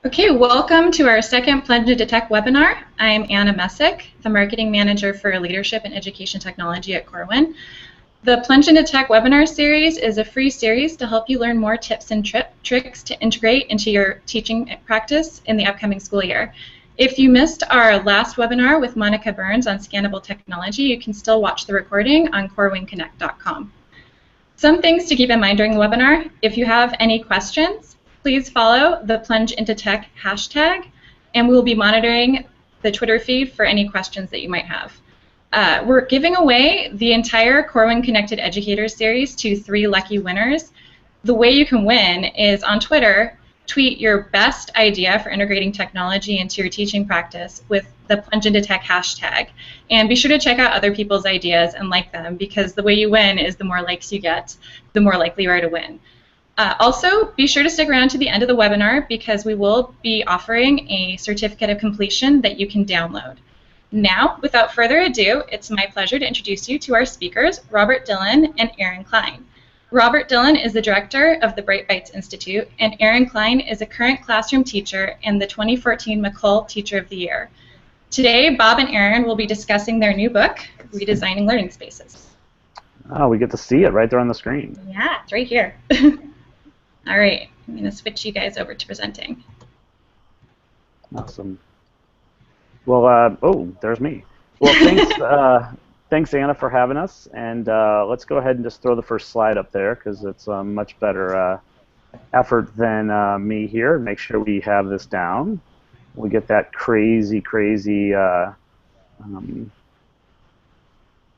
Okay, welcome to our second Plunge into Tech webinar. I'm Anna Messick, the Marketing Manager for Leadership and Education Technology at Corwin. The Plunge into Tech webinar series is a free series to help you learn more tips and tricks to integrate into your teaching practice in the upcoming school year. If you missed our last webinar with Monica Burns on scannable technology, you can still watch the recording on corwinconnect.com. Some things to keep in mind during the webinar. If you have any questions, please follow the Plunge into Tech hashtag, and we will be monitoring the Twitter feed for any questions that you might have. We're giving away the entire Corwin Connected Educators series to 3 lucky winners. The way you can win is on Twitter, tweet your best idea for integrating technology into your teaching practice with the Plunge into Tech hashtag. And be sure to check out other people's ideas and like them, because the way you win is the more likes you get, the more likely you are to win. Also, be sure to stick around to the end of the webinar, because we will be offering a certificate of completion that you can download. Now, without further ado, it's my pleasure to introduce you to our speakers, Robert Dillon and Aaron Klein. Robert Dillon is the director of the Bright Bites Institute, and Aaron Klein is a current classroom teacher and the 2014 McCall Teacher of the Year. Today, Bob and Aaron will be discussing their new book, Redesigning Learning Spaces. Oh, we get to see it right there on the screen. Yeah, it's right here. All right, I'm going to switch you guys over to presenting. Awesome. Well, oh, there's me. Well, thanks, thanks, Anna, for having us. And let's go ahead and just throw the first slide up there, because it's a much better effort than me here. Make sure we have this down. We get that crazy, crazy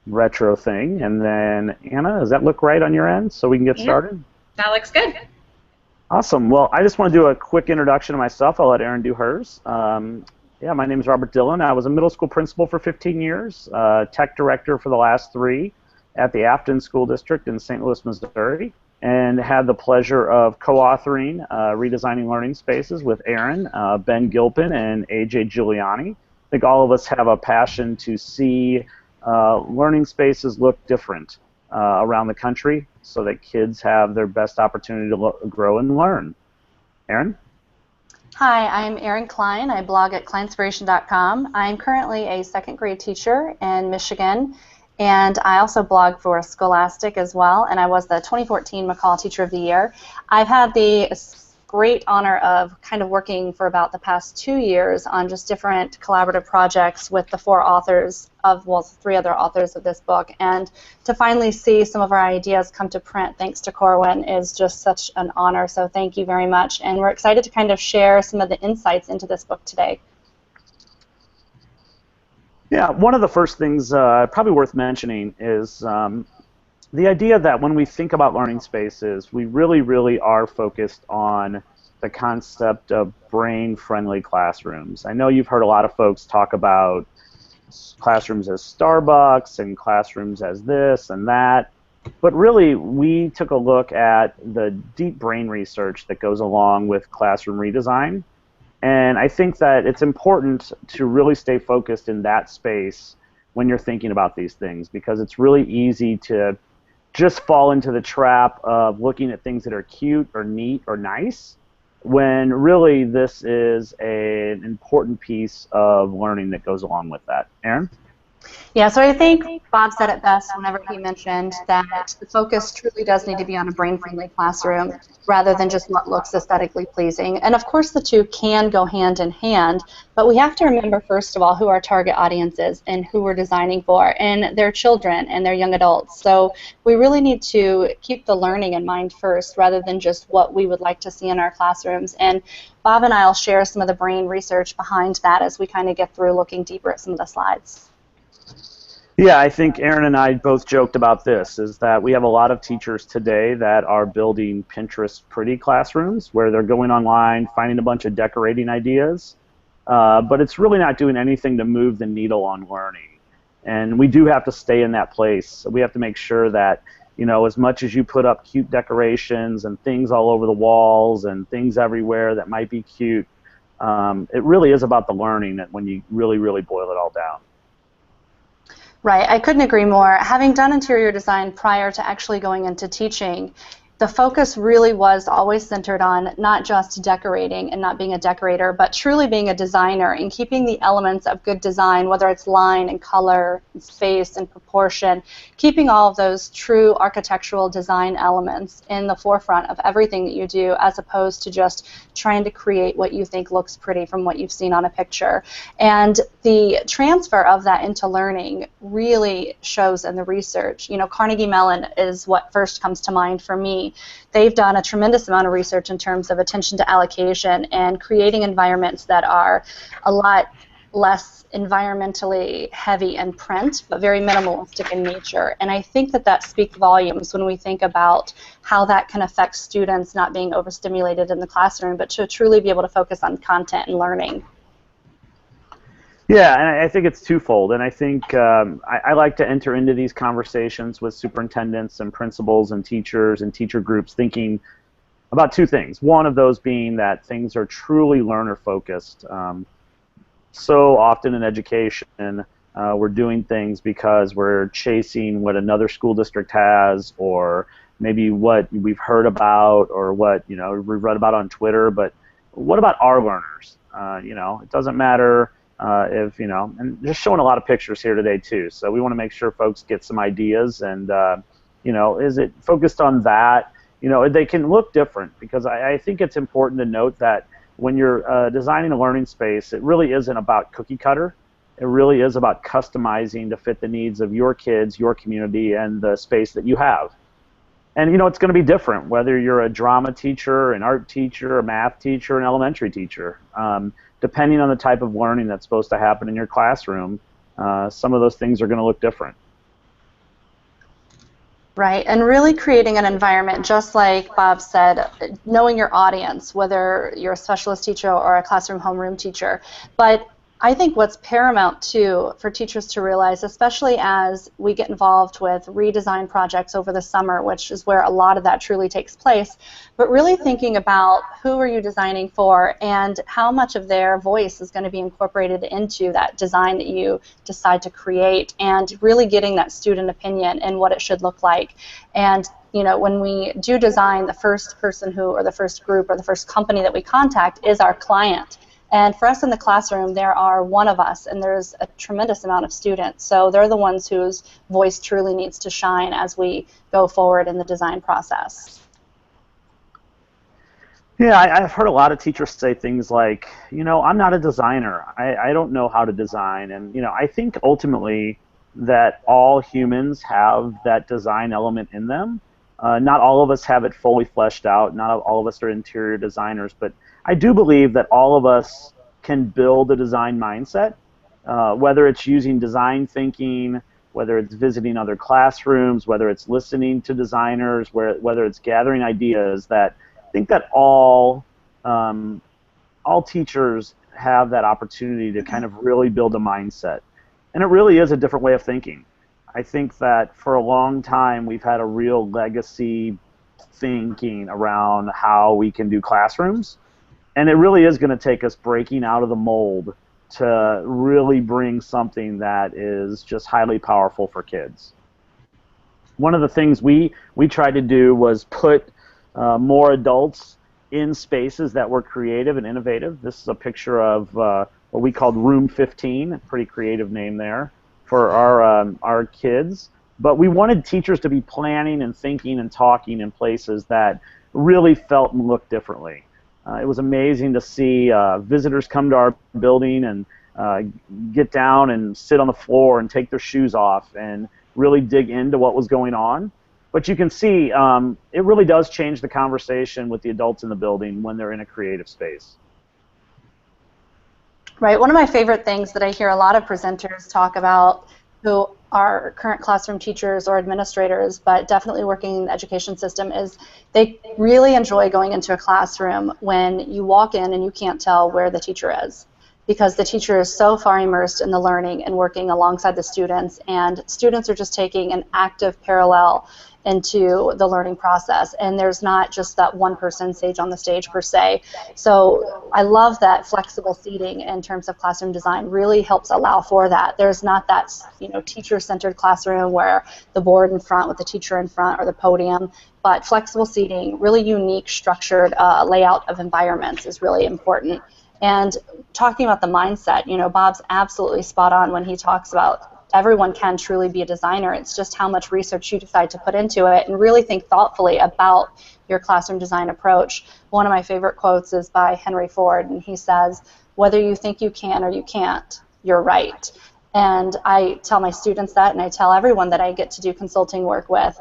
retro thing. And then, Anna, does that look right on your end so we can get started? That looks good. Awesome. Well, I just want to do a quick introduction of myself. I'll let Aaron do hers. Yeah, my name is Robert Dillon. I was a middle school principal for 15 years, tech director for the last 3 at the Afton School District in St. Louis, Missouri, and had the pleasure of co-authoring Redesigning Learning Spaces with Aaron, Ben Gilpin, and AJ Giuliani. I think all of us have a passion to see learning spaces look different around the country, so that kids have their best opportunity to grow and learn. Aaron? Hi, I'm Aaron Klein. I blog at kleinspiration.com. I'm currently a 2nd grade teacher in Michigan, and I also blog for Scholastic as well, and I was the 2014 McCall Teacher of the Year. I've had the great honor of kind of working for about the past 2 years on just different collaborative projects with the 4 authors of, well, 3 other authors of this book, and to finally see some of our ideas come to print thanks to Corwin is just such an honor, so thank you very much, and we're excited to kind of share some of the insights into this book today. Yeah, one of the first things probably worth mentioning is the idea that when we think about learning spaces, we really are focused on the concept of brain-friendly classrooms. I know you've heard a lot of folks talk about classrooms as Starbucks and classrooms as this and that, but really we took a look at the deep brain research that goes along with classroom redesign, and I think that it's important to really stay focused in that space when you're thinking about these things, because it's really easy to just fall into the trap of looking at things that are cute or neat or nice, when really this is an important piece of learning that goes along with that. Aaron? Yeah, so I think Bob said it best whenever he mentioned that the focus truly does need to be on a brain-friendly classroom rather than just what looks aesthetically pleasing. And of course the two can go hand in hand, but we have to remember first of all who our target audience is and who we're designing for, and their children and their young adults. So we really need to keep the learning in mind first rather than just what we would like to see in our classrooms. And Bob and I will share some of the brain research behind that as we kind of get through looking deeper at some of the slides. Yeah, I think Aaron and I both joked about this, is that we have a lot of teachers today that are building Pinterest pretty classrooms where they're going online, finding a bunch of decorating ideas, but it's really not doing anything to move the needle on learning. And we do have to stay in that place. We have to make sure that, you know, as much as you put up cute decorations and things all over the walls and things everywhere that might be cute, it really is about the learning that when you really boil it all down. Right, I couldn't agree more. Having done interior design prior to actually going into teaching, the focus really was always centered on not just decorating and not being a decorator, but truly being a designer and keeping the elements of good design, whether it's line and color, and space and proportion, keeping all of those true architectural design elements in the forefront of everything that you do, as opposed to just trying to create what you think looks pretty from what you've seen on a picture. And the transfer of that into learning really shows in the research. You know, Carnegie Mellon is what first comes to mind for me. They've done a tremendous amount of research in terms of attention to allocation and creating environments that are a lot less environmentally heavy in print, but very minimalistic in nature. And I think that that speaks volumes when we think about how that can affect students not being overstimulated in the classroom, but to truly be able to focus on content and learning. Yeah, and I think it's twofold, and I think I like to enter into these conversations with superintendents and principals and teacher groups thinking about two things. One of those being that things are truly learner-focused. So often in education, we're doing things because we're chasing what another school district has, or maybe what we've heard about, or what we've read about on Twitter. But what about our learners? It doesn't matter. And just showing a lot of pictures here today too, so we want to make sure folks get some ideas, and is it focused on that? They can look different, because I think it's important to note that when you're designing a learning space, it really isn't about cookie cutter. It really is about customizing to fit the needs of your kids, your community, and the space that you have. And it's going to be different whether you're a drama teacher, an art teacher, a math teacher, an elementary teacher. Depending on the type of learning that's supposed to happen in your classroom, some of those things are going to look different. Right, and really creating an environment, just like Bob said, knowing your audience, whether you're a specialist teacher or a classroom homeroom teacher. But I think what's paramount, too, for teachers to realize, especially as we get involved with redesign projects over the summer, which is where a lot of that truly takes place, but really thinking about who are you designing for and how much of their voice is going to be incorporated into that design that you decide to create, and really getting that student opinion and what it should look like. And when we do design, the first person or the first group or the first company that we contact is our client. And for us in the classroom, there are one of us, and there's a tremendous amount of students. So they're the ones whose voice truly needs to shine as we go forward in the design process. Yeah, I've heard a lot of teachers say things like, I'm not a designer. I don't know how to design. And, I think ultimately that all humans have that design element in them. Not all of us have it fully fleshed out. Not all of us are interior designers, but I do believe that all of us can build a design mindset, whether it's using design thinking, whether it's visiting other classrooms, whether it's listening to designers, whether it's gathering ideas. That I think that all teachers have that opportunity to kind of really build a mindset, and it really is a different way of thinking. I think that for a long time we've had a real legacy thinking around how we can do classrooms. And it really is going to take us breaking out of the mold to really bring something that is just highly powerful for kids. One of the things we tried to do was put more adults in spaces that were creative and innovative. This is a picture of what we called Room 15, a pretty creative name there, for our kids. But we wanted teachers to be planning and thinking and talking in places that really felt and looked differently. It was amazing to see visitors come to our building and get down and sit on the floor and take their shoes off and really dig into what was going on. But you can see it really does change the conversation with the adults in the building when they're in a creative space. Right. One of my favorite things that I hear a lot of presenters talk about who are current classroom teachers or administrators, but definitely working in the education system, is they really enjoy going into a classroom when you walk in and you can't tell where the teacher is. because the teacher is so far immersed in the learning and working alongside the students, and students are just taking an active parallel into the learning process, and there's not just that one person sage on the stage per se. So I love that flexible seating in terms of classroom design really helps allow for that. There's not that, you know, teacher-centered classroom where the board in front with the teacher in front or the podium, but flexible seating, really unique structured layout of environments is really important. And talking about the mindset, you know, Bob's absolutely spot on when he talks about everyone can truly be a designer. It's just how much research you decide to put into it and really think thoughtfully about your classroom design approach. One of my favorite quotes is by Henry Ford, and he says, "Whether you think you can or you can't, you're right." And I tell my students that, and I tell everyone that I get to do consulting work with,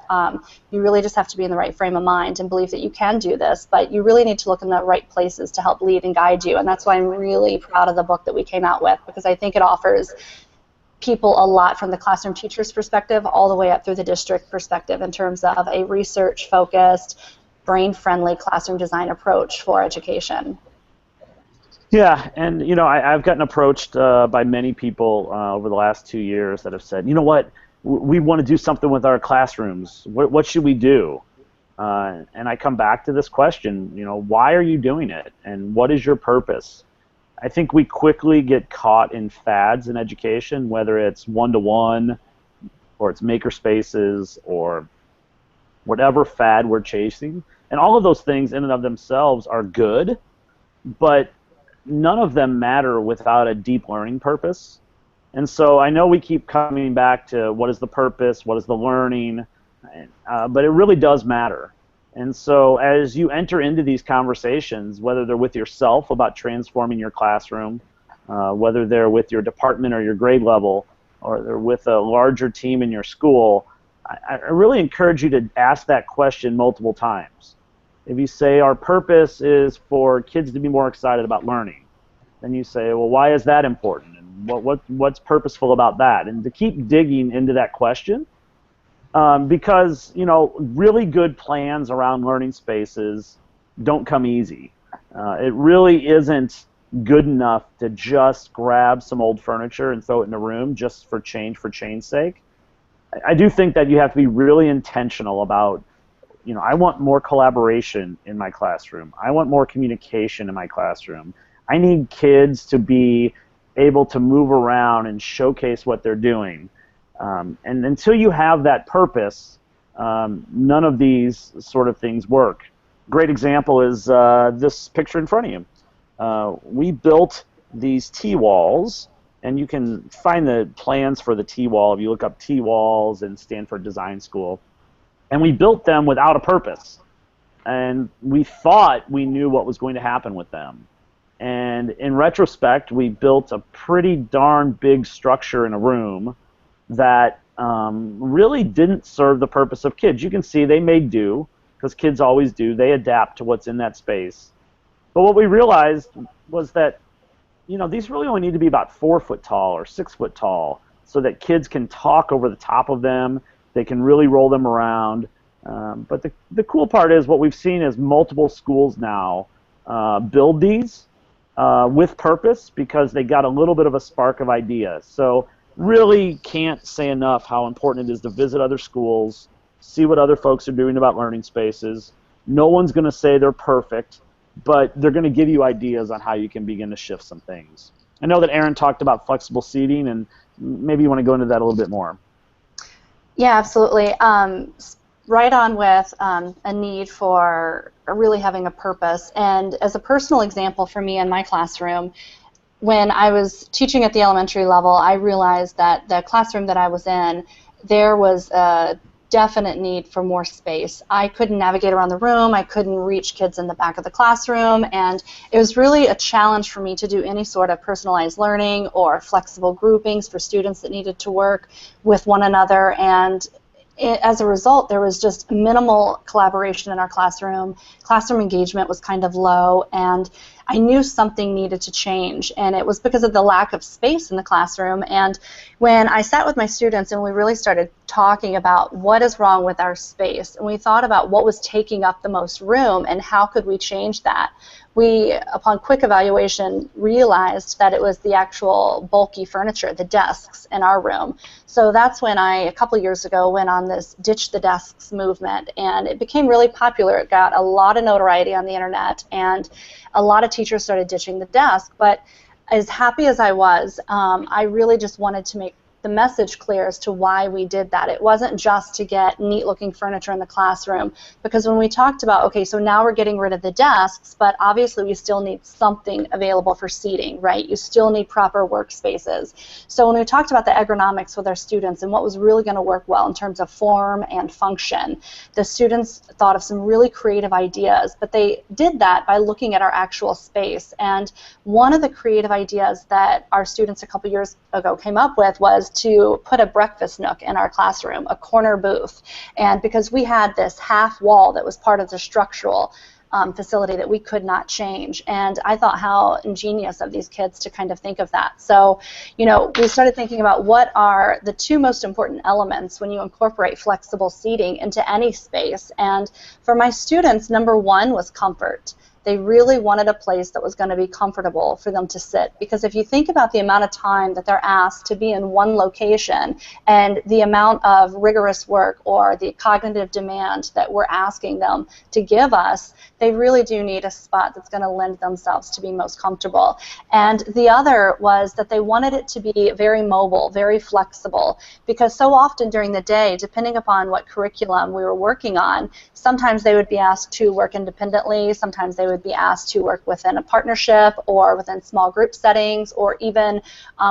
you really just have to be in the right frame of mind and believe that you can do this, but you really need to look in the right places to help lead and guide you. And that's why I'm really proud of the book that we came out with, because I think it offers people a lot from the classroom teacher's perspective all the way up through the district perspective in terms of a research-focused, brain-friendly classroom design approach for education. Yeah, and you know, I've gotten approached by many people over the last 2 years that have said, you know what, we want to do something with our classrooms. What should we do? And I come back to this question, you know, why are you doing it, and what is your purpose? I think we quickly get caught in fads in education, whether it's one-to-one or it's maker spaces or whatever fad we're chasing. And all of those things in and of themselves are good, but none of them matter without a deep learning purpose. And so I know we keep coming back to what is the purpose, what is the learning, but it really does matter. And so as you enter into these conversations, whether they're with yourself about transforming your classroom, whether they're with your department or your grade level, or they're with a larger team in your school, I really encourage you to ask that question multiple times. If you say our purpose is for kids to be more excited about learning, then you say, well, why is that important? And what's purposeful about that? And to keep digging into that question, because, you know, really good plans around learning spaces don't come easy. It really isn't good enough to just grab some old furniture and throw it in a room just for change's sake. I do think that you have to be really intentional about, you know, I want more collaboration in my classroom. I want more communication in my classroom. I need kids to be able to move around and showcase what they're doing. And until you have that purpose, none of these sort of things work. Great example is this picture in front of you. We built these T-walls, and you can find the plans for the T-wall if you look up T-walls in Stanford Design School. And we built them without a purpose. And we thought we knew what was going to happen with them. And in retrospect, we built a pretty darn big structure in a room that really didn't serve the purpose of kids. You can see they made do, because kids always do. They adapt to what's in that space. But what we realized was that, you know, these really only need to be about 4 foot tall or 6 foot tall so that kids can talk over the top of them. They can really roll them around. But the cool part is what we've seen is multiple schools now build these with purpose because they got a little bit of a spark of idea. So really can't say enough how important it is to visit other schools, see what other folks are doing about learning spaces. No one's going to say they're perfect, but they're going to give you ideas on how you can begin to shift some things. I know that Erin talked about flexible seating, and maybe you want to go into that a little bit more. Yeah, absolutely. Right on with a need for really having a purpose. And as a personal example for me in my classroom, when I was teaching at the elementary level, I realized that the classroom that I was in, there was a definite need for more space. I couldn't navigate around the room. I couldn't reach kids in the back of the classroom, and it was really a challenge for me to do any sort of personalized learning or flexible groupings for students that needed to work with one another. And as a result, there was just minimal collaboration in our classroom. Classroom engagement was kind of low, and I knew something needed to change, and it was because of the lack of space in the classroom. And when I sat with my students and we really started talking about what is wrong with our space, and we thought about what was taking up the most room and how could we change that, we, upon quick evaluation, realized that it was the actual bulky furniture, the desks in our room. So that's when I, a couple years ago, went on this Ditch the Desks movement, and it became really popular. It got a lot of notoriety on the internet, and a lot of teachers started ditching the desk. But as happy as I was, I really just wanted to make the message clear as to why we did that. It wasn't just to get neat-looking furniture in the classroom, because when we talked about, okay, so now we're getting rid of the desks, but obviously we still need something available for seating, right? You still need proper workspaces. So when we talked about the ergonomics with our students and what was really going to work well in terms of form and function, the students thought of some really creative ideas, but they did that by looking at our actual space. And one of the creative ideas that our students a couple years ago came up with was to put a breakfast nook in our classroom, a corner booth. And because we had this half wall that was part of the structural facility that we could not change. And I thought how ingenious of these kids to kind of think of that. So, you know, we started thinking about what are the two most important elements when you incorporate flexible seating into any space. And for my students, number one was comfort. They really wanted a place that was going to be comfortable for them to sit. Because if you think about the amount of time that they're asked to be in one location and the amount of rigorous work or the cognitive demand that we're asking them to give us, they really do need a spot that's going to lend themselves to be most comfortable. And the other was that they wanted it to be very mobile, very flexible, because so often during the day, depending upon what curriculum we were working on, sometimes they would be asked to work independently, sometimes they would be asked to work within a partnership or within small group settings, or even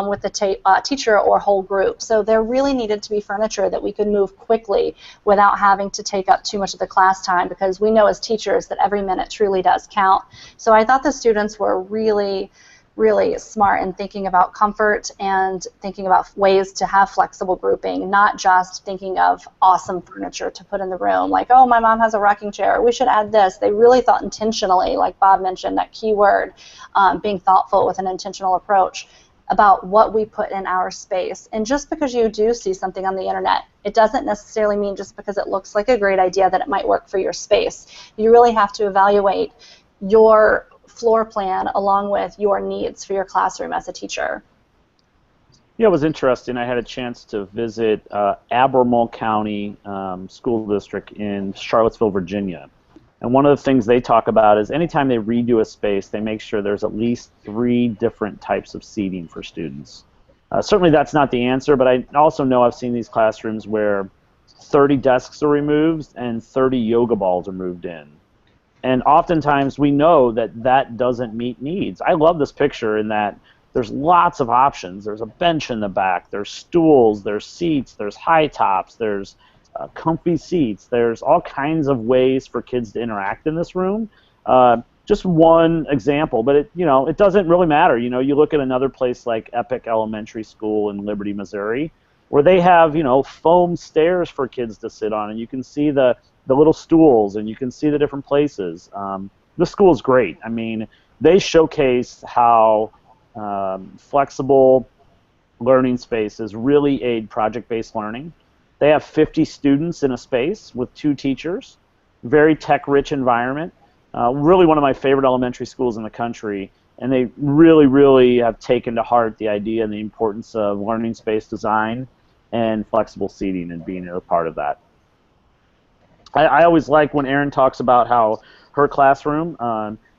with the teacher or whole group. So there really needed to be furniture that we could move quickly without having to take up too much of the class time, because we know as teachers that every minute truly does count. So I thought the students were really smart in thinking about comfort and thinking about ways to have flexible grouping, not just thinking of awesome furniture to put in the room, like, oh, my mom has a rocking chair, we should add this. They really thought intentionally, like Bob mentioned, that key word, being thoughtful with an intentional approach about what we put in our space. And just because you do see something on the internet, it doesn't necessarily mean just because it looks like a great idea that it might work for your space. You really have to evaluate your floor plan along with your needs for your classroom as a teacher. Yeah, it was interesting. I had a chance to visit Albemarle County School District in Charlottesville, Virginia. And one of the things they talk about is anytime they redo a space, they make sure there's at least 3 different types of seating for students. Certainly that's not the answer, but I also know I've seen these classrooms where 30 desks are removed and 30 yoga balls are moved in. And oftentimes we know that that doesn't meet needs. I love this picture in that there's lots of options. There's a bench in the back, there's stools, there's seats, there's high tops, there's comfy seats. There's all kinds of ways for kids to interact in this room. Just one example, but it doesn't really matter. You look at another place like Epic Elementary School in Liberty, Missouri, where they have foam stairs for kids to sit on, and you can see the little stools, and you can see the different places. The school is great. I mean, they showcase how flexible learning spaces really aid project-based learning. They have 50 students in a space with 2 teachers, very tech-rich environment, really one of my favorite elementary schools in the country, and they really have taken to heart the idea and the importance of learning space design and flexible seating and being a part of that. I always like when Erin talks about how her classroom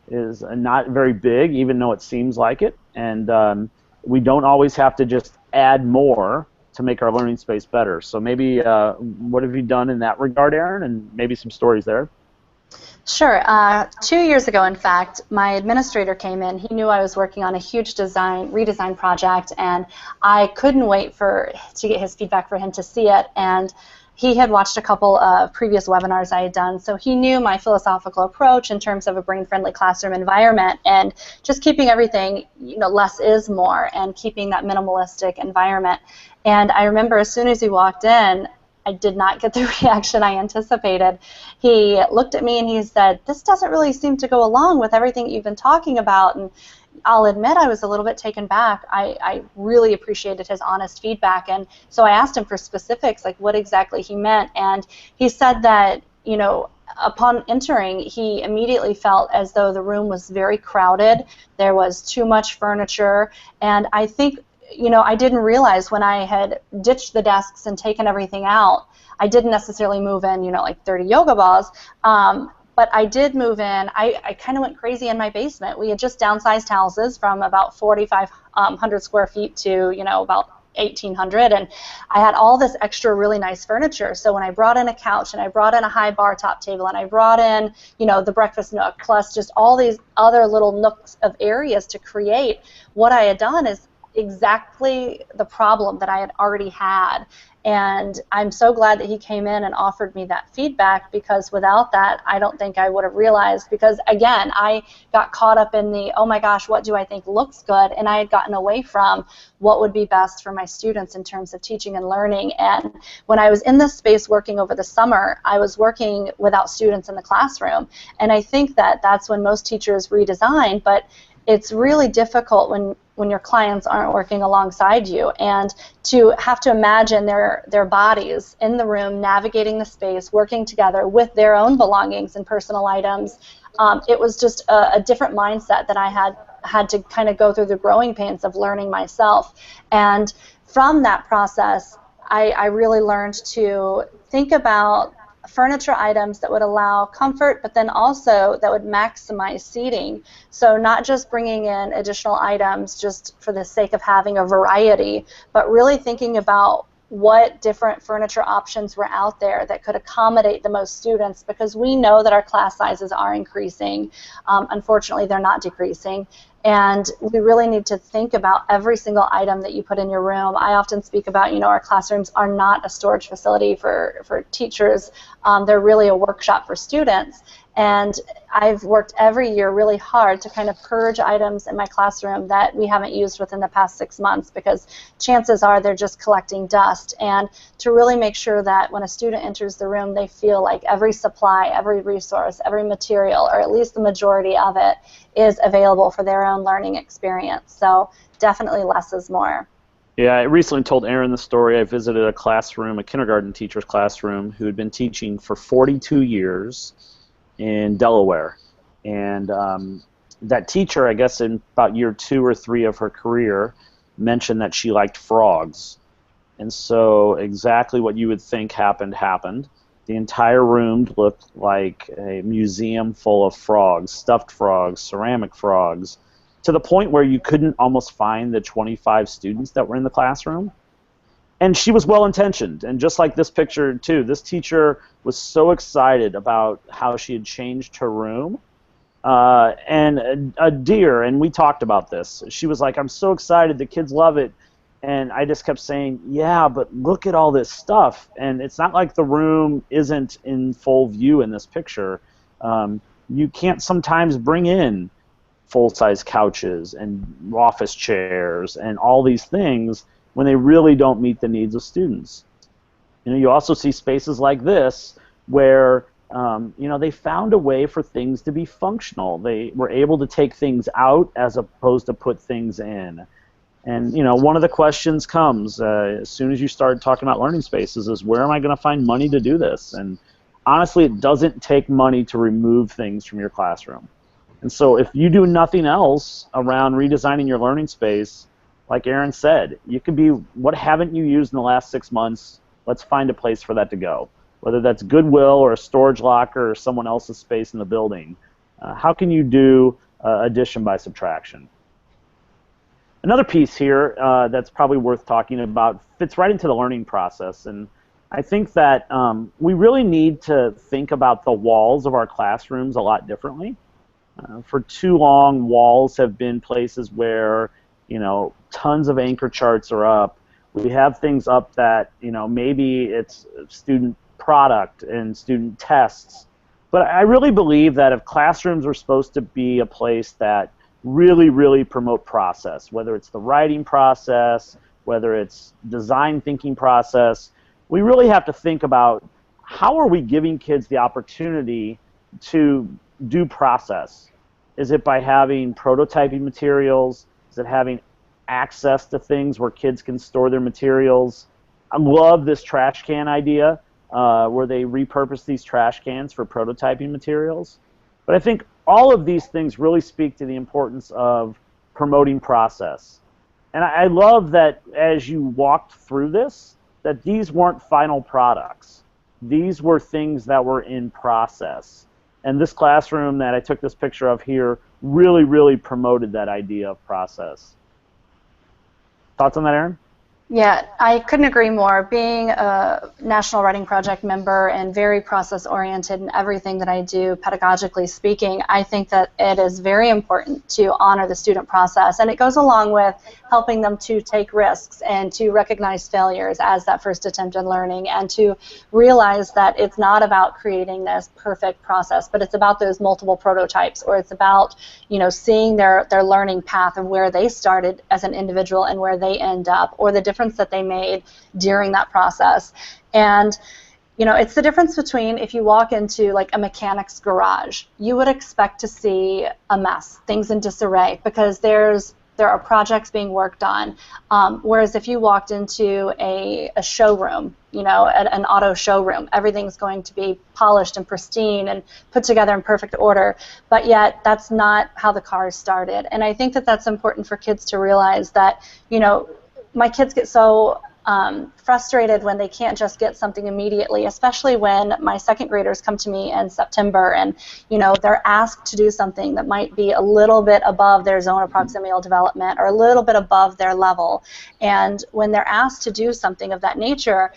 is not very big, even though it seems like it, and we don't always have to just add more to make our learning space better. So maybe what have you done in that regard, Erin, and maybe some stories there? Sure. 2 years ago, in fact, my administrator came in. He knew I was working on a huge redesign project, and I couldn't wait to get his feedback for him to see it. And he had watched a couple of previous webinars I had done, so he knew my philosophical approach in terms of a brain-friendly classroom environment and just keeping everything, less is more, and keeping that minimalistic environment. And I remember as soon as he walked in, I did not get the reaction I anticipated. He looked at me and he said, "This doesn't really seem to go along with everything you've been talking about." And I'll admit I was a little bit taken back. I really appreciated his honest feedback, and so I asked him for specifics, like what exactly he meant, and he said that, you know, upon entering, he immediately felt as though the room was very crowded. There was too much furniture, and I think, you know, I didn't realize when I had ditched the desks and taken everything out, I didn't necessarily move in, you know, like 30 yoga balls, but I did move in. I kind of went crazy in my basement. We had just downsized houses from about 4,500 square feet to, you know, about 1,800, and I had all this extra really nice furniture. So when I brought in a couch and I brought in a high bar top table and I brought in, you know, the breakfast nook plus just all these other little nooks of areas to create, what I had done is exactly the problem that I had already had. And I'm so glad that he came in and offered me that feedback, because without that, I don't think I would have realized, because again, I got caught up in the, oh my gosh, what do I think looks good? And I had gotten away from what would be best for my students in terms of teaching and learning. And when I was in this space working over the summer, I was working without students in the classroom. And I think that that's when most teachers redesign, but it's really difficult when your clients aren't working alongside you, and to have to imagine their bodies in the room navigating the space, working together with their own belongings and personal items. It was just a different mindset that I had to kind of go through the growing pains of learning myself. And from that process, I really learned to think about furniture items that would allow comfort, but then also that would maximize seating. So not just bringing in additional items just for the sake of having a variety, but really thinking about what different furniture options were out there that could accommodate the most students, because we know that our class sizes are increasing. Unfortunately, they're not decreasing. And we really need to think about every single item that you put in your room. I often speak about, you know, our classrooms are not a storage facility for teachers. They're really a workshop for students. And I've worked every year really hard to kind of purge items in my classroom that we haven't used within the past 6 months, because chances are they're just collecting dust. And to really make sure that when a student enters the room, they feel like every supply, every resource, every material, or at least the majority of it, is available for their own learning experience. So definitely less is more. Yeah, I recently told Aaron the story. I visited a classroom, a kindergarten teacher's classroom, who had been teaching for 42 years in Delaware. And that teacher, I guess in about year 2 or 3 of her career, mentioned that she liked frogs. And so exactly what you would think happened. The entire room looked like a museum full of frogs, stuffed frogs, ceramic frogs, to the point where you couldn't almost find the 25 students that were in the classroom. And she was well-intentioned, and just like this picture too, this teacher was so excited about how she had changed her room. And a deer, and we talked about this, she was like, I'm so excited, the kids love it. And I just kept saying, yeah, but look at all this stuff. And it's not like the room isn't in full view in this picture. You can't sometimes bring in full-size couches and office chairs and all these things when they really don't meet the needs of students. You know, you also see spaces like this where you know, they found a way for things to be functional. They were able to take things out as opposed to put things in. And you know, one of the questions comes as soon as you start talking about learning spaces is, where am I going to find money to do this? And honestly, it doesn't take money to remove things from your classroom. And so if you do nothing else around redesigning your learning space, like Aaron said, you could be, what haven't you used in the last 6 months? Let's find a place for that to go. Whether that's Goodwill or a storage locker or someone else's space in the building. How can you do addition by subtraction? Another piece here that's probably worth talking about fits right into the learning process, and I think that we really need to think about the walls of our classrooms a lot differently. For too long, walls have been places where, you know, tons of anchor charts are up. We have things up that, you know, maybe it's student product and student tests, but I really believe that if classrooms are supposed to be a place that really promote process, whether it's the writing process, whether it's design thinking process, we really have to think about how are we giving kids the opportunity to do process. Is it by having prototyping materials? Is it having access to things where kids can store their materials? I love this trash can idea where they repurpose these trash cans for prototyping materials. But I think all of these things really speak to the importance of promoting process. And I love that as you walked through this, that these weren't final products. These were things that were in process. And this classroom that I took this picture of here really, really promoted that idea of process. Thoughts on that, Erin? Yeah, I couldn't agree more. Being a National Writing Project member and very process-oriented in everything that I do, pedagogically speaking, I think that it is very important to honor the student process. And it goes along with helping them to take risks and to recognize failures as that first attempt in learning, and to realize that it's not about creating this perfect process, but it's about those multiple prototypes, or it's about, you know, seeing their learning path of where they started as an individual and where they end up, or the difference that they made during that process. And you know, it's the difference between if you walk into like a mechanic's garage, you would expect to see a mess, things in disarray, because there are projects being worked on. Whereas if you walked into a showroom, you know, an auto showroom, everything's going to be polished and pristine and put together in perfect order. But yet, that's not how the car started. And I think that that's important for kids to realize that, you know, my kids get so frustrated when they can't just get something immediately, especially when my second graders come to me in September and, you know, they're asked to do something that might be a little bit above their zone of proximal development or a little bit above their level. And when they're asked to do something of that nature,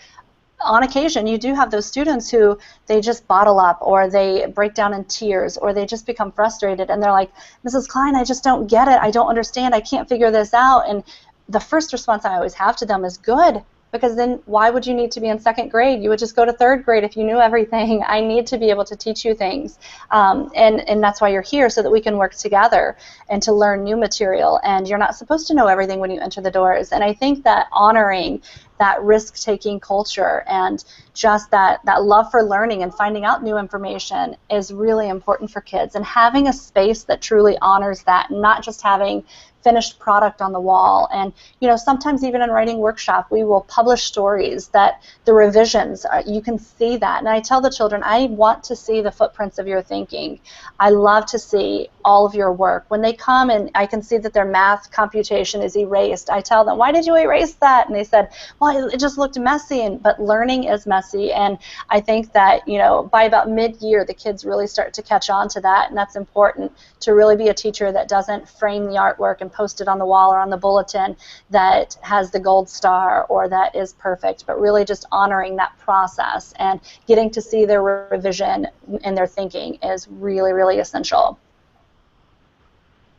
on occasion, you do have those students who they just bottle up, or they break down in tears, or they just become frustrated, and they're like, Mrs. Klein, I just don't get it. I don't understand. I can't figure this out. And the first response I always have to them is, good, because then why would you need to be in second grade? You would just go to third grade if you knew everything. I need to be able to teach you things. And that's why you're here, so that we can work together and to learn new material. And you're not supposed to know everything when you enter the doors. And I think that honoring that risk-taking culture and just that love for learning and finding out new information is really important for kids. And having a space that truly honors that, not just having finished product on the wall. And you know, sometimes even in writing workshop, we will publish stories that the revisions, you can see that. And I tell the children, I want to see the footprints of your thinking. I love to see all of your work. When they come and I can see that their math computation is erased, I tell them, why did you erase that? And they said, well, it just looked messy. But learning is messy. And I think that, you know, by about mid-year, the kids really start to catch on to that. And that's important, to really be a teacher that doesn't frame the artwork and post it on the wall or on the bulletin that has the gold star or that is perfect, but really just honoring that process and getting to see their revision and their thinking is really, really essential.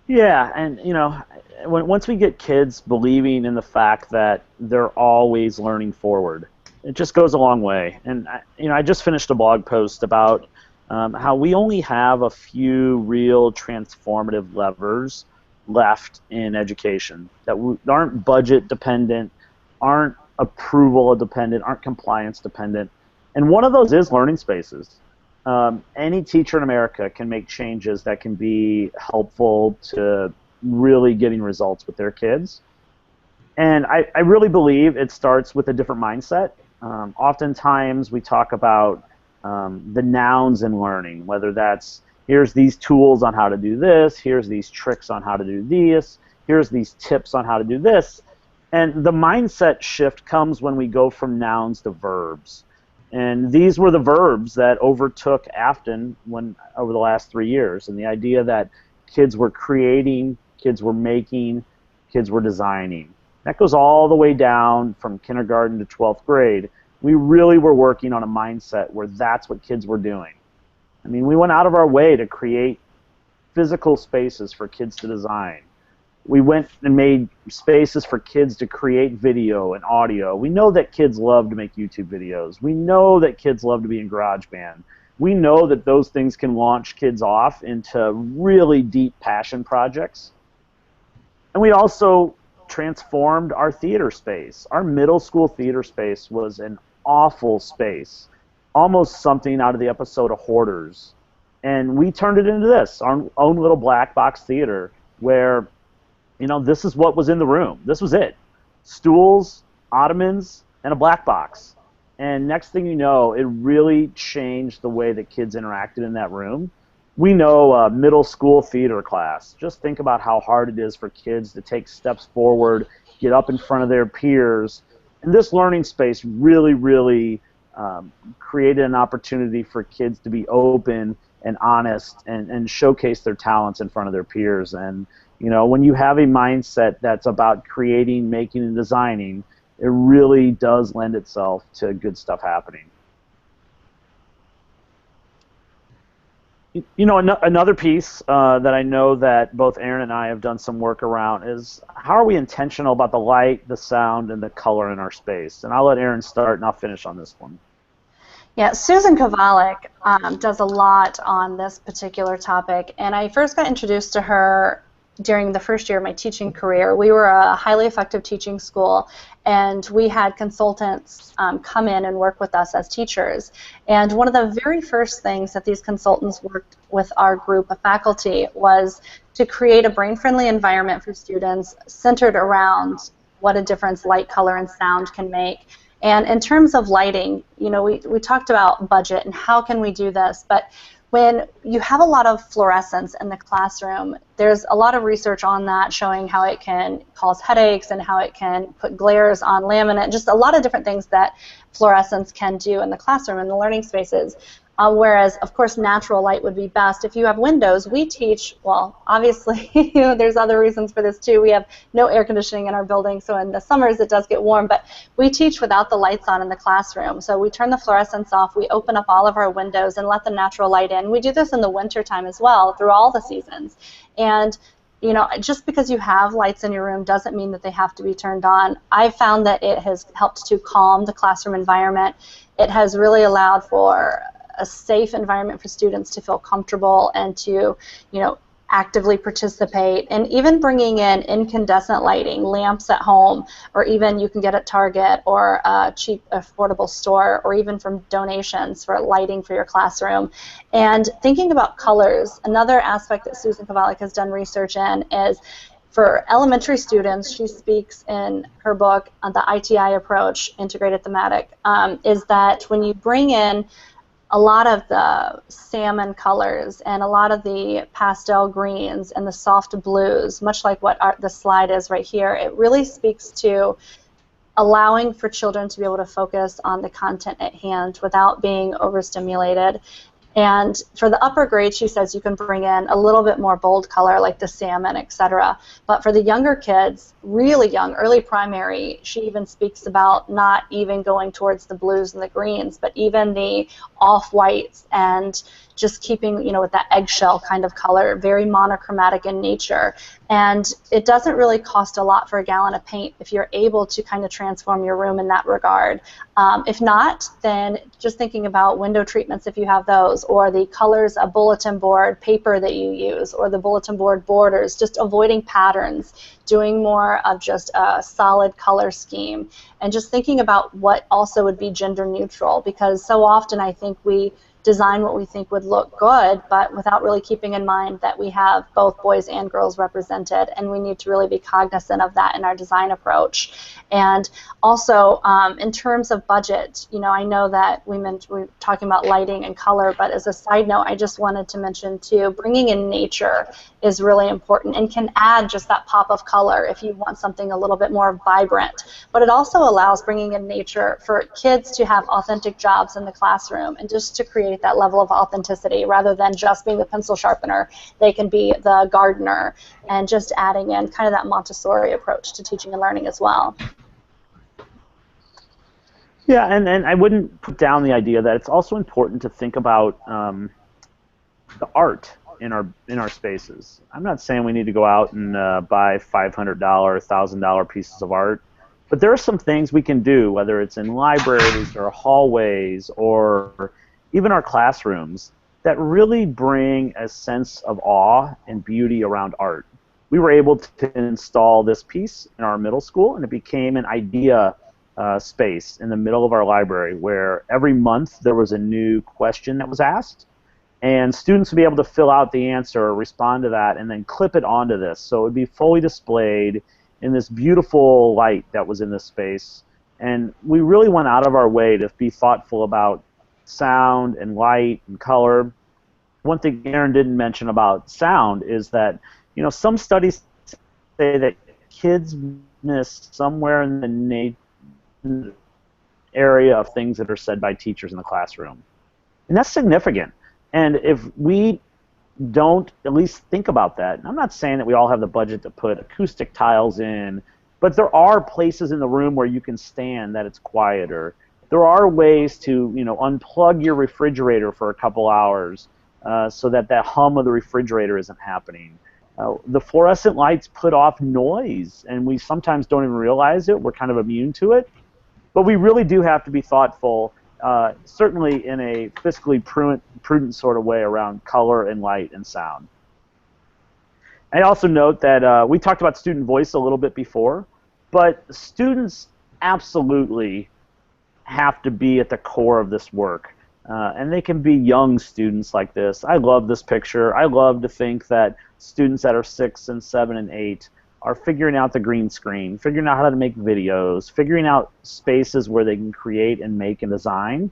Yeah, and you know, once we get kids believing in the fact that they're always learning forward, it just goes a long way. And you know, I just finished a blog post about how we only have a few real transformative levers left in education that aren't budget dependent, aren't approval dependent, aren't compliance dependent. And one of those is learning spaces. Any teacher in America can make changes that can be helpful to really getting results with their kids. And I really believe it starts with a different mindset. Oftentimes we talk about the nouns in learning, whether that's here's these tools on how to do this, here's these tricks on how to do this, here's these tips on how to do this. And the mindset shift comes when we go from nouns to verbs. And these were the verbs that overtook Afton over the last 3 years. And the idea that kids were creating, kids were making, kids were designing. That goes all the way down from kindergarten to 12th grade. We really were working on a mindset where that's what kids were doing. I mean, we went out of our way to create physical spaces for kids to design. We went and made spaces for kids to create video and audio. We know that kids love to make YouTube videos. We know that kids love to be in GarageBand. We know that those things can launch kids off into really deep passion projects. And we also transformed our theater space. Our middle school theater space was an awful space, almost something out of the episode of Hoarders. And we turned it into this, our own little black box theater, where, you know, this is what was in the room. This was it. Stools, ottomans, and a black box. And next thing you know, it really changed the way that kids interacted in that room. We know a middle school theater class. Just think about how hard it is for kids to take steps forward, get up in front of their peers. And this learning space really, really created an opportunity for kids to be open and honest and showcase their talents in front of their peers. And, you know, when you have a mindset that's about creating, making, and designing, it really does lend itself to good stuff happening. You know, another piece that I know that both Aaron and I have done some work around is how are we intentional about the light, the sound, and the color in our space? And I'll let Aaron start, and I'll finish on this one. Yeah, Susan Kovalik does a lot on this particular topic, and I first got introduced to her during the first year of my teaching career. We were a highly effective teaching school, and we had consultants come in and work with us as teachers. And one of the very first things that these consultants worked with our group of faculty was to create a brain-friendly environment for students centered around what a difference light, color, and sound can make. And in terms of lighting, you know, we talked about budget and how can we do this, but when you have a lot of fluorescence in the classroom, there's a lot of research on that showing how it can cause headaches and how it can put glares on laminate, just a lot of different things that fluorescence can do in the classroom and the learning spaces. Whereas, of course, natural light would be best. If you have windows, we teach, well, obviously, you know, there's other reasons for this too. We have no air conditioning in our building, so in the summers it does get warm, but we teach without the lights on in the classroom. So we turn the fluorescence off, we open up all of our windows and let the natural light in. We do this in the winter time as well, through all the seasons. And you know, just because you have lights in your room doesn't mean that they have to be turned on. I've found that it has helped to calm the classroom environment. It has really allowed for a safe environment for students to feel comfortable and to, you know, actively participate. And even bringing in incandescent lighting, lamps at home, or even you can get at Target or a cheap, affordable store, or even from donations for lighting for your classroom. And thinking about colors, another aspect that Susan Kovalik has done research in is for elementary students. She speaks in her book on the ITI approach, integrated thematic, is that when you bring in a lot of the salmon colors and a lot of the pastel greens and the soft blues, much like what the slide is right here, it really speaks to allowing for children to be able to focus on the content at hand without being overstimulated. And for the upper grade, she says you can bring in a little bit more bold color like the salmon, etc. But for the younger kids, really young, early primary, she even speaks about not even going towards the blues and the greens, but even the off-whites and just keeping, you know, with that eggshell kind of color, very monochromatic in nature. And it doesn't really cost a lot for a gallon of paint if you're able to kind of transform your room in that regard. If not, then just thinking about window treatments if you have those, or the colors of bulletin board paper that you use, or the bulletin board borders, just avoiding patterns, doing more of just a solid color scheme, and just thinking about what also would be gender neutral, because so often I think we design what we think would look good, but without really keeping in mind that we have both boys and girls represented, and we need to really be cognizant of that in our design approach. And also, in terms of budget, you know, I know that we're talking about lighting and color, but as a side note, I just wanted to mention too, bringing in nature is really important and can add just that pop of color if you want something a little bit more vibrant. But it also allows bringing in nature for kids to have authentic jobs in the classroom and just to create that level of authenticity rather than just being the pencil sharpener. They can be the gardener, and just adding in kind of that Montessori approach to teaching and learning as well. Yeah, and I wouldn't put down the idea that it's also important to think about the art in our spaces. I'm not saying we need to go out and buy $500, $1,000 pieces of art, but there are some things we can do, whether it's in libraries or hallways or even our classrooms, that really bring a sense of awe and beauty around art. We were able to install this piece in our middle school, and it became an idea space in the middle of our library where every month there was a new question that was asked, and students would be able to fill out the answer or respond to that and then clip it onto this. So it would be fully displayed in this beautiful light that was in this space. And we really went out of our way to be thoughtful about sound and light and color. One thing Aaron didn't mention about sound is that, you know, some studies say that kids miss somewhere in the area of things that are said by teachers in the classroom. And that's significant. And if we don't at least think about that, and I'm not saying that we all have the budget to put acoustic tiles in, but there are places in the room where you can stand that it's quieter. There are ways to, you know, unplug your refrigerator for a couple hours so that that hum of the refrigerator isn't happening. The fluorescent lights put off noise, and we sometimes don't even realize it. We're kind of immune to it. But we really do have to be thoughtful, certainly in a fiscally prudent sort of way around color and light and sound. I also note that we talked about student voice a little bit before, but students absolutely have to be at the core of this work. And they can be young students like this. I love this picture. I love to think that students that are 6 and 7 and 8 are figuring out the green screen, figuring out how to make videos, figuring out spaces where they can create and make and design.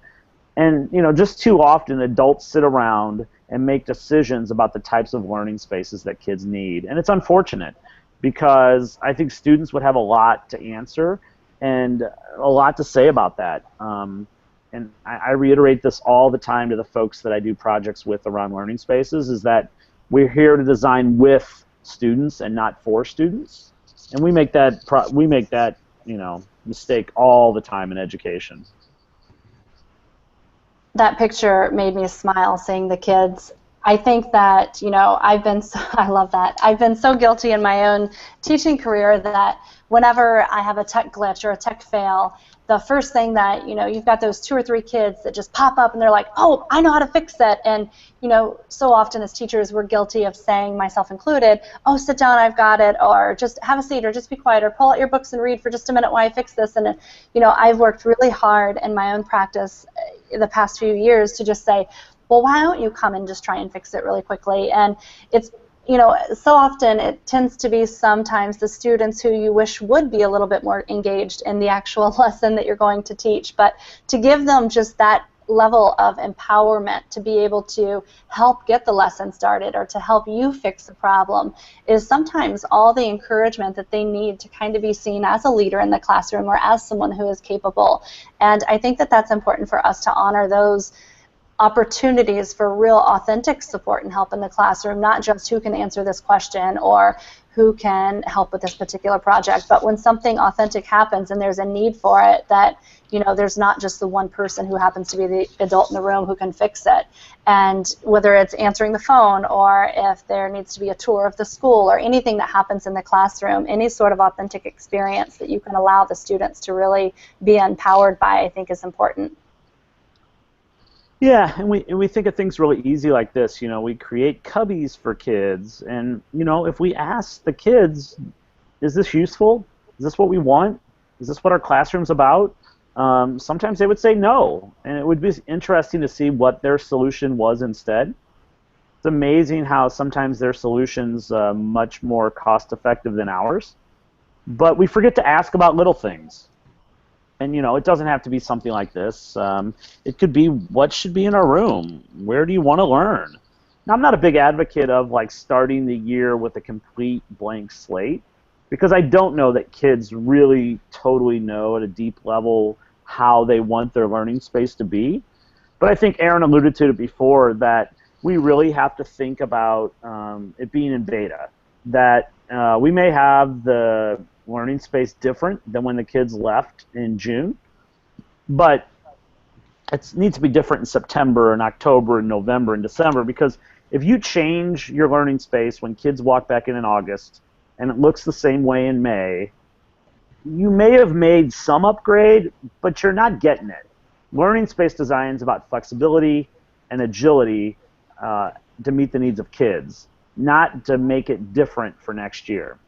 And, you know, just too often adults sit around and make decisions about the types of learning spaces that kids need. And it's unfortunate because I think students would have a lot to answer and a lot to say about that. And I reiterate this all the time to the folks that I do projects with around learning spaces, is that we're here to design with students and not for students. And we make that you know, mistake all the time in education. That picture made me smile, seeing the kids. I think that, you know, I love that. I've been so guilty in my own teaching career that whenever I have a tech glitch or a tech fail, the first thing that, you know, you've got those 2 or 3 kids that just pop up and they're like, oh, I know how to fix it. And, you know, so often as teachers we're guilty of saying, myself included, oh, sit down, I've got it, or just have a seat, or just be quiet, or pull out your books and read for just a minute while I fix this. And, you know, I've worked really hard in my own practice the past few years to just say, well, why don't you come and just try and fix it really quickly? And it's, you know, so often it tends to be sometimes the students who you wish would be a little bit more engaged in the actual lesson that you're going to teach. But to give them just that level of empowerment to be able to help get the lesson started or to help you fix the problem is sometimes all the encouragement that they need to kind of be seen as a leader in the classroom or as someone who is capable. And I think that that's important for us to honor those opportunities for real authentic support and help in the classroom, not just who can answer this question or who can help with this particular project, but when something authentic happens and there's a need for it, that, you know, there's not just the one person who happens to be the adult in the room who can fix it. And whether it's answering the phone or if there needs to be a tour of the school or anything that happens in the classroom, any sort of authentic experience that you can allow the students to really be empowered by, I think is important. Yeah, and we think of things really easy like this. You know, we create cubbies for kids, and, you know, if we ask the kids, is this useful? Is this what we want? Is this what our classroom's about? Sometimes they would say no, and it would be interesting to see what their solution was instead. It's amazing how sometimes their solution's much more cost-effective than ours, but we forget to ask about little things. And, you know, it doesn't have to be something like this. It could be, what should be in our room? Where do you want to learn? Now, I'm not a big advocate of, like, starting the year with a complete blank slate, because I don't know that kids really totally know at a deep level how they want their learning space to be. But I think Aaron alluded to it before, that we really have to think about it being in beta, that we may have the learning space different than when the kids left in June, but it needs to be different in September and October and November and December, because if you change your learning space when kids walk back in August and it looks the same way in May, you may have made some upgrade, but you're not getting it. Learning space design is about flexibility and agility to meet the needs of kids, not to make it different for next year.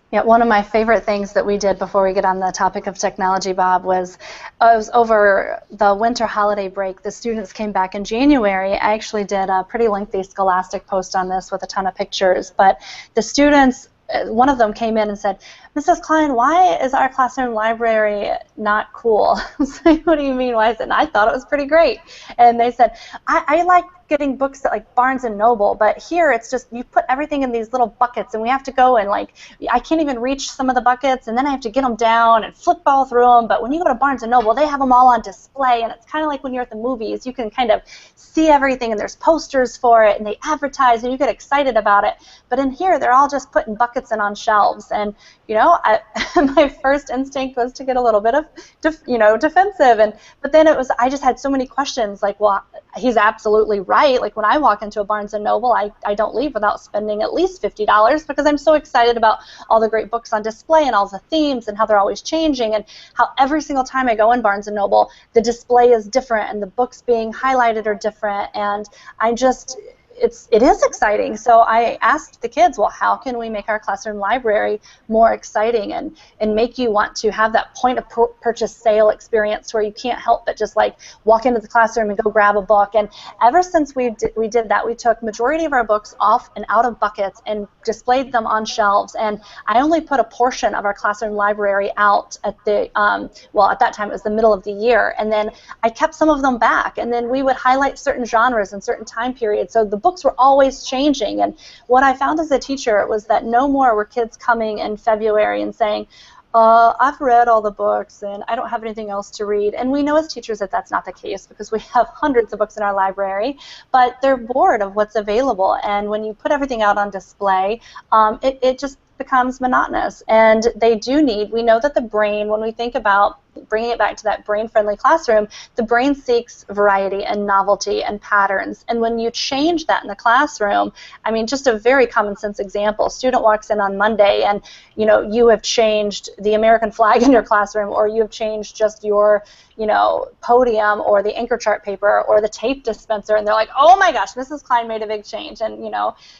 Yeah, one of my favorite things that we did before we get on the topic of technology, Bob, was it was over the winter holiday break. The students came back in January. I actually did a pretty lengthy Scholastic post on this with a ton of pictures. But the students, one of them came in and said, "Mrs. Klein, why is our classroom library not cool?" I was like, "What do you mean, why is it?" And I thought it was pretty great. And they said, I like getting books at like Barnes and Noble, but here it's just you put everything in these little buckets, and we have to go and like I can't even reach some of the buckets, and then I have to get them down and flip all through them. But when you go to Barnes and Noble, they have them all on display, and it's kind of like when you're at the movies. You can kind of see everything, and there's posters for it, and they advertise, and you get excited about it. But in here, they're all just put in buckets and on shelves, and you know, my first instinct was to get a little bit of, defensive, but then it was I just had so many questions like, well, he's absolutely right. Like when I walk into a Barnes and Noble, I don't leave without spending at least $50 because I'm so excited about all the great books on display and all the themes and how they're always changing and how every single time I go in Barnes and Noble, the display is different and the books being highlighted are different, and it is exciting. So I asked the kids, well, how can we make our classroom library more exciting and make you want to have that point of purchase sale experience where you can't help but just like walk into the classroom and go grab a book. And ever since we did that, we took majority of our books off and out of buckets and displayed them on shelves. And I only put a portion of our classroom library out at the, at that time it was the middle of the year. And then I kept some of them back. And then we would highlight certain genres and certain time periods. So the books were always changing. And what I found as a teacher was that no more were kids coming in February and saying, I've read all the books and I don't have anything else to read. And we know as teachers that that's not the case because we have hundreds of books in our library, but they're bored of what's available. And when you put everything out on display, it just becomes monotonous. And they do need, we know that the brain, when we think about bringing it back to that brain-friendly classroom, the brain seeks variety and novelty and patterns. And when you change that in the classroom, I mean, just a very common sense example, student walks in on Monday and, you have changed the American flag in your classroom, or you have changed just your, podium or the anchor chart paper or the tape dispenser, and they're like, oh my gosh, Mrs. Klein made a big change. And,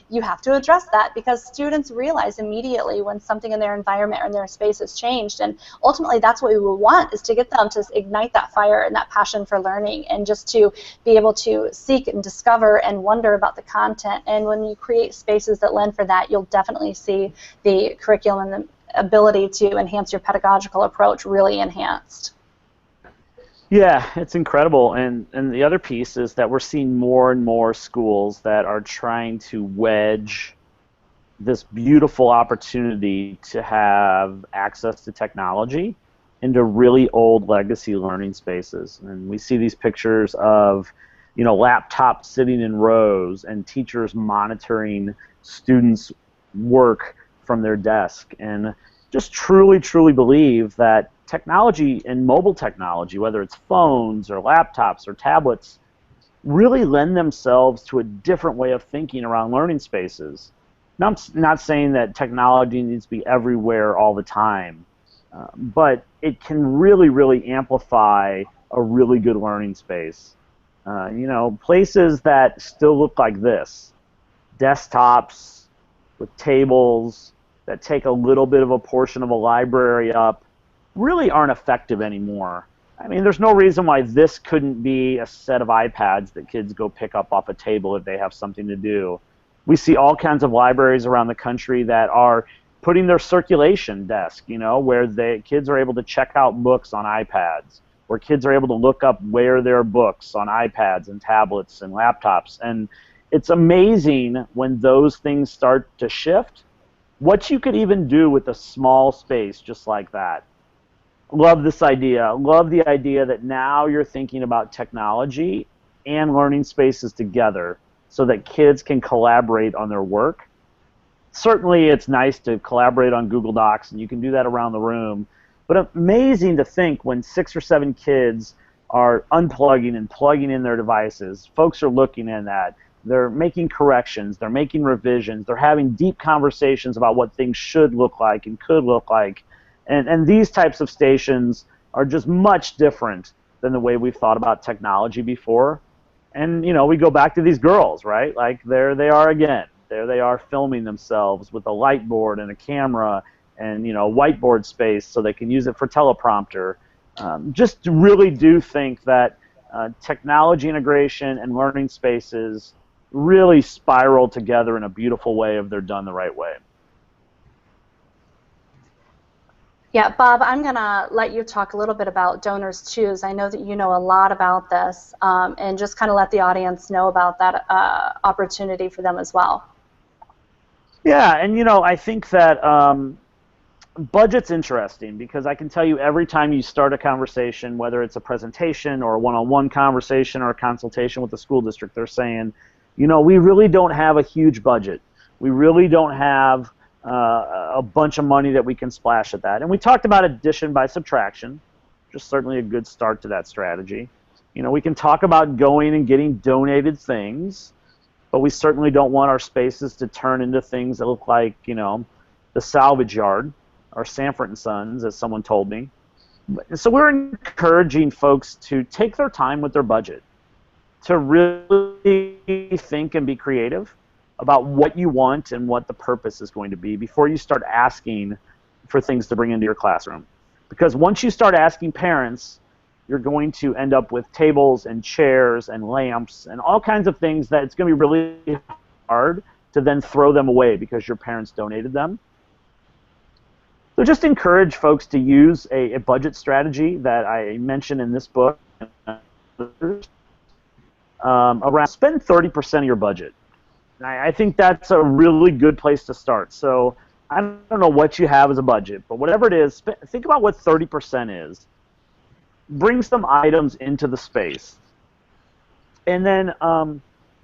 you have to address that because students realize immediately when something in their environment or in their space has changed. And ultimately, that's what we will want, is to get them to ignite that fire and that passion for learning and just to be able to seek and discover and wonder about the content. And when you create spaces that lend for that, you'll definitely see the curriculum and the ability to enhance your pedagogical approach really enhanced. Yeah, it's incredible. And the other piece is that we're seeing more and more schools that are trying to wedge this beautiful opportunity to have access to technology into really old legacy learning spaces. And we see these pictures of, laptops sitting in rows and teachers monitoring students' work from their desk. And just truly, truly believe that technology and mobile technology, whether it's phones or laptops or tablets, really lend themselves to a different way of thinking around learning spaces. Now, I'm not saying that technology needs to be everywhere all the time, but it can really, really amplify a really good learning space. Places that still look like this, desktops with tables that take a little bit of a portion of a library up, really aren't effective anymore. I mean, there's no reason why this couldn't be a set of iPads that kids go pick up off a table if they have something to do. We see all kinds of libraries around the country that are putting their circulation desk, where the kids are able to check out books on iPads, where kids are able to look up where there are books on iPads and tablets and laptops. And it's amazing when those things start to shift, what you could even do with a small space just like that. Love this idea. Love the idea that now you're thinking about technology and learning spaces together so that kids can collaborate on their work. Certainly it's nice to collaborate on Google Docs, and you can do that around the room, but amazing to think when 6 or 7 kids are unplugging and plugging in their devices, folks are looking at that, they're making corrections, they're making revisions, they're having deep conversations about what things should look like and could look like. And these types of stations are just much different than the way we've thought about technology before. And, we go back to these girls, right? Like, there they are again. There they are filming themselves with a light board and a camera and whiteboard space so they can use it for teleprompter. Just really do think that technology integration and learning spaces really spiral together in a beautiful way if they're done the right way. Yeah, Bob, I'm going to let you talk a little bit about Donors Choose. I know that you know a lot about this, and just kind of let the audience know about that opportunity for them as well. Yeah, and I think that budget's interesting because I can tell you every time you start a conversation, whether it's a presentation or a one-on-one conversation or a consultation with the school district, they're saying, we really don't have a huge budget. We really don't have a bunch of money that we can splash at that. And we talked about addition by subtraction, which is certainly a good start to that strategy. We can talk about going and getting donated things, but we certainly don't want our spaces to turn into things that look like, the salvage yard or Sanford & Sons, as someone told me. So we're encouraging folks to take their time with their budget, to really think and be creative about what you want and what the purpose is going to be before you start asking for things to bring into your classroom. Because once you start asking parents, you're going to end up with tables and chairs and lamps and all kinds of things that it's going to be really hard to then throw them away because your parents donated them. So just encourage folks to use a budget strategy that I mentioned in this book. Around spend 30% of your budget. I think that's a really good place to start. So I don't know what you have as a budget, but whatever it is, think about what 30% is. Bring some items into the space. And then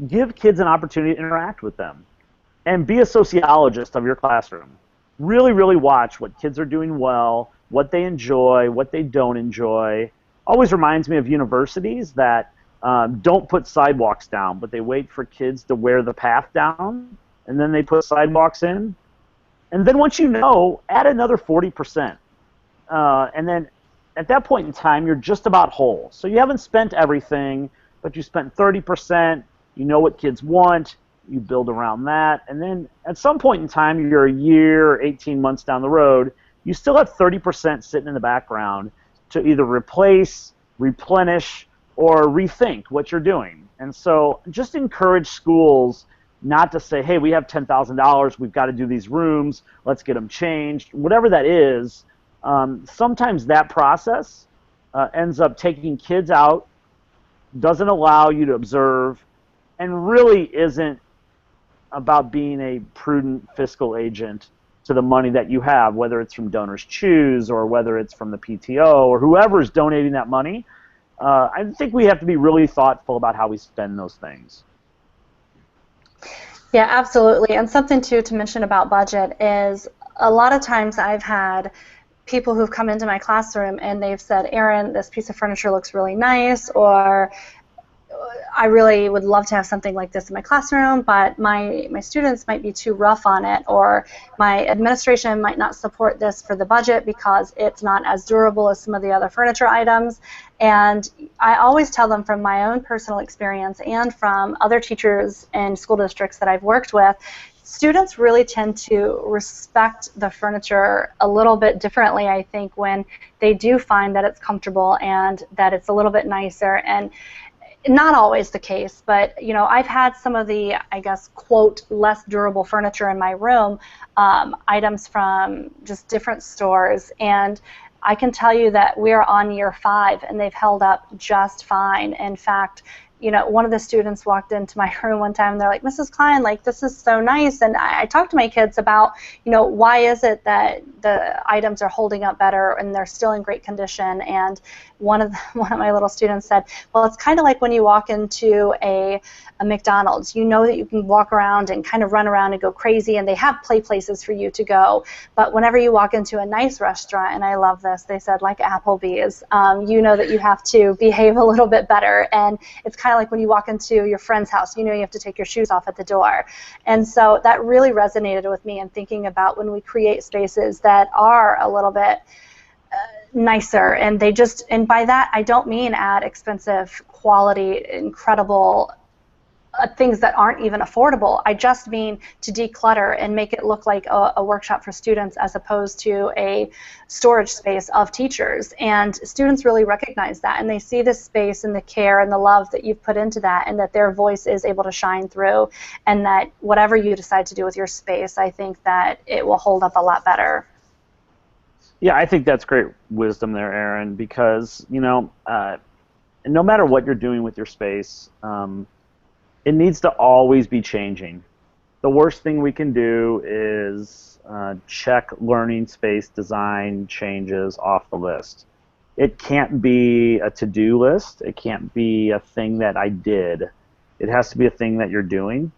give kids an opportunity to interact with them. And be a sociologist of your classroom. Really, really watch what kids are doing well, what they enjoy, what they don't enjoy. Always reminds me of universities that don't put sidewalks down, but they wait for kids to wear the path down, and then they put sidewalks in. And then once add another 40%. And then at that point in time, you're just about whole. So you haven't spent everything, but you spent 30%. You know what kids want. You build around that. And then at some point in time, you're a year or 18 months down the road, you still have 30% sitting in the background to either replace, replenish, or rethink what you're doing. And so just encourage schools not to say, hey, we have $10,000, we've got to do these rooms, let's get them changed. Whatever that is, sometimes that process ends up taking kids out, doesn't allow you to observe, and really isn't about being a prudent fiscal agent to the money that you have, whether it's from Donors Choose or whether it's from the PTO or whoever's donating that money. I think we have to be really thoughtful about how we spend those things. Yeah, absolutely. And something, too, to mention about budget is a lot of times I've had people who've come into my classroom and they've said, Erin, this piece of furniture looks really nice, or I really would love to have something like this in my classroom, but my students might be too rough on it, or my administration might not support this for the budget because it's not as durable as some of the other furniture items. And I always tell them from my own personal experience and from other teachers in school districts that I've worked with, students really tend to respect the furniture a little bit differently, I think, when they do find that it's comfortable and that it's a little bit nicer. And not always the case, but I've had some of the, I guess, quote, less durable furniture in my room, items from just different stores, and I can tell you that we are on year 5 and they've held up just fine. In fact, one of the students walked into my room one time and they're like, Mrs. Klein, like, this is so nice. And I talked to my kids about, why is it that the items are holding up better and they're still in great condition. And one of my little students said, well, it's kind of like when you walk into a McDonald's. You know that you can walk around and kind of run around and go crazy, and they have play places for you to go. But whenever you walk into a nice restaurant, and I love this, they said, like Applebee's, you know that you have to behave a little bit better. And it's kind of like when you walk into your friend's house, you have to take your shoes off at the door. And so that really resonated with me in thinking about when we create spaces that are a little bit nicer, and by that I don't mean add expensive quality, incredible things that aren't even affordable. I just mean to declutter and make it look like a workshop for students as opposed to a storage space of teachers. And students really recognize that, and they see the space and the care and the love that you've put into that, and that their voice is able to shine through, and that whatever you decide to do with your space, I think that it will hold up a lot better. Yeah, I think that's great wisdom there, Erin, because, you know, no matter what you're doing with your space, it needs to always be changing. The worst thing we can do is check learning space design changes off the list. It can't be a to-do list. It can't be a thing that I did. It has to be a thing that you're doing.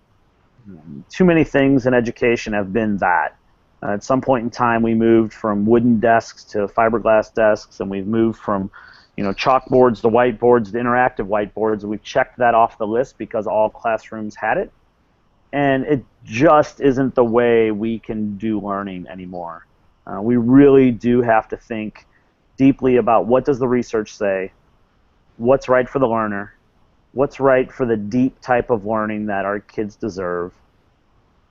Too many things in education have been that. At some point in time, we moved from wooden desks to fiberglass desks, and we've moved from, you know, chalkboards to whiteboards to interactive whiteboards, and we've checked that off the list because all classrooms had it. And it just isn't the way we can do learning anymore. We really do have to think deeply about what does the research say, what's right for the learner, what's right for the deep type of learning that our kids deserve.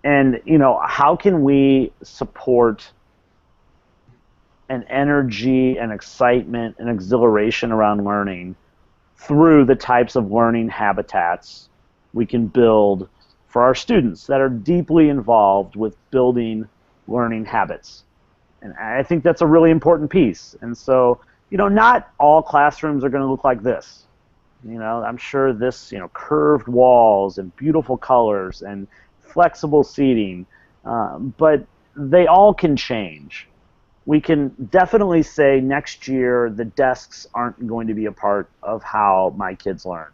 And, you know, how can we support an energy and excitement and exhilaration around learning through the types of learning habitats we can build for our students that are deeply involved with building learning habits. And I think that's a really important piece. And so, you know, not all classrooms are going to look like this. You know, I'm sure this, you know, curved walls and beautiful colors and flexible seating, but they all can change. We can definitely say next year the desks aren't going to be a part of how my kids learn.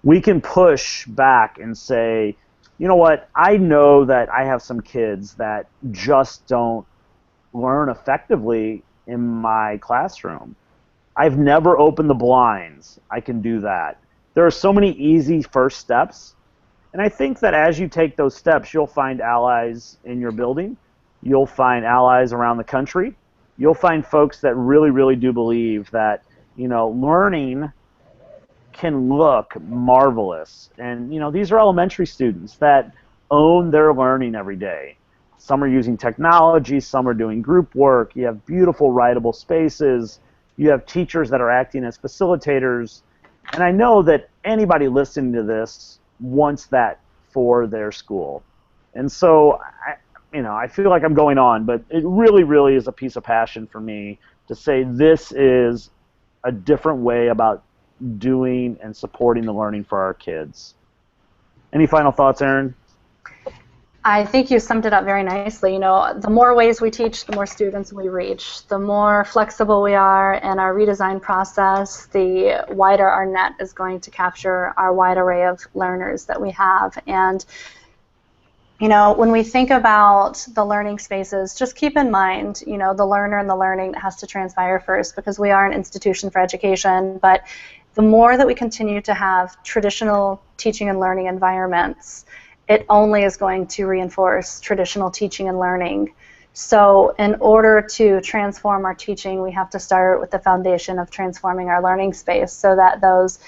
We can push back and say, you know what, I know that I have some kids that just don't learn effectively in my classroom. I've never opened the blinds. I can do that. There are so many easy first steps. And I think that as you take those steps, you'll find allies in your building. You'll find allies around the country. You'll find folks that really, really do believe that, you know, learning can look marvelous. And, you know, these are elementary students that own their learning every day. Some are using technology. Some are doing group work. You have beautiful writable spaces. You have teachers that are acting as facilitators. And I know that anybody listening to this wants that for their school. And so, I feel like I'm going on, but it really, really is a piece of passion for me to say this is a different way about doing and supporting the learning for our kids. Any final thoughts, Erin? I think you summed it up very nicely. You know, the more ways we teach, the more students we reach. The more flexible we are in our redesign process, the wider our net is going to capture our wide array of learners that we have. And, you know, when we think about the learning spaces, just keep in mind, you know, the learner and the learning that has to transpire first, because we are an institution for education. But the more that we continue to have traditional teaching and learning environments, it only is going to reinforce traditional teaching and learning. So in order to transform our teaching, we have to start with the foundation of transforming our learning space so that those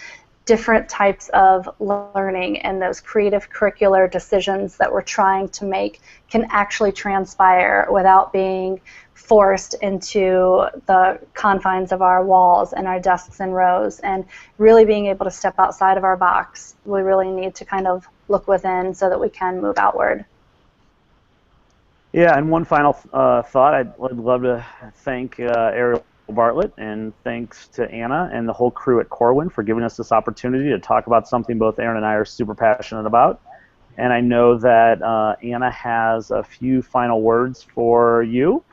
different types of learning and those creative curricular decisions that we're trying to make can actually transpire without being forced into the confines of our walls and our desks and rows, and really being able to step outside of our box. We really need to kind of look within so that we can move outward. Yeah, and one final thought, I'd love to thank Ariel Bartlett, and thanks to Anna and the whole crew at Corwin for giving us this opportunity to talk about something both Erin and I are super passionate about. And I know that Anna has a few final words for you.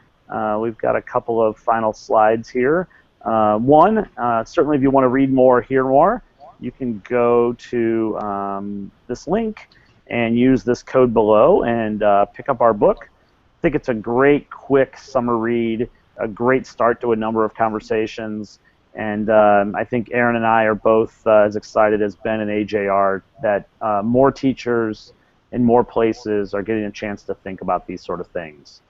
We've got a couple of final slides here. One, certainly if you want to read more, hear more, you can go to this link and use this code below and pick up our book. I think it's a great, quick summer read, a great start to a number of conversations, and I think Erin and I are both as excited as Ben and AJ are that more teachers in more places are getting a chance to think about these sort of things.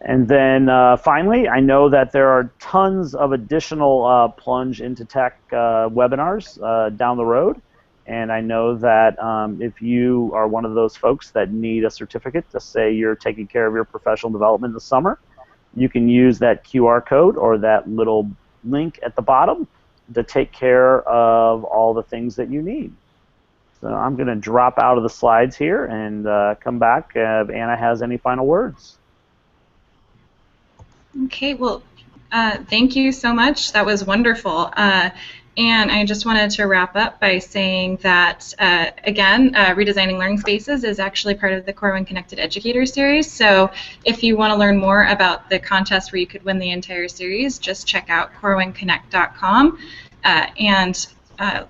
And then finally, I know that there are tons of additional Plunge into Tech webinars down the road, And I know that if you are one of those folks that need a certificate to say you're taking care of your professional development in the summer, you can use that QR code or that little link at the bottom to take care of all the things that you need. So I'm going to drop out of the slides here and come back if Anna has any final words. Okay, well, thank you so much. That was wonderful. And I just wanted to wrap up by saying that, again, Redesigning Learning Spaces is actually part of the Corwin Connected Educator Series. So if you want to learn more about the contest where you could win the entire series, just check out corwinconnect.com and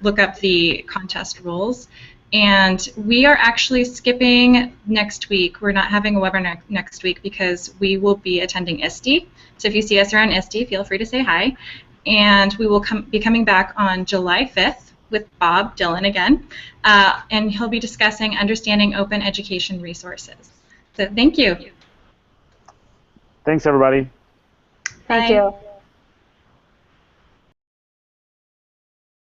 look up the contest rules. And we are actually skipping next week. We're not having a webinar next week because we will be attending ISTE. So if you see us around ISTE, feel free to say hi. And we will be coming back on July 5th with Bob Dillon again. And he'll be discussing understanding open education resources. So thank you. Thanks, everybody. Thank Bye. you.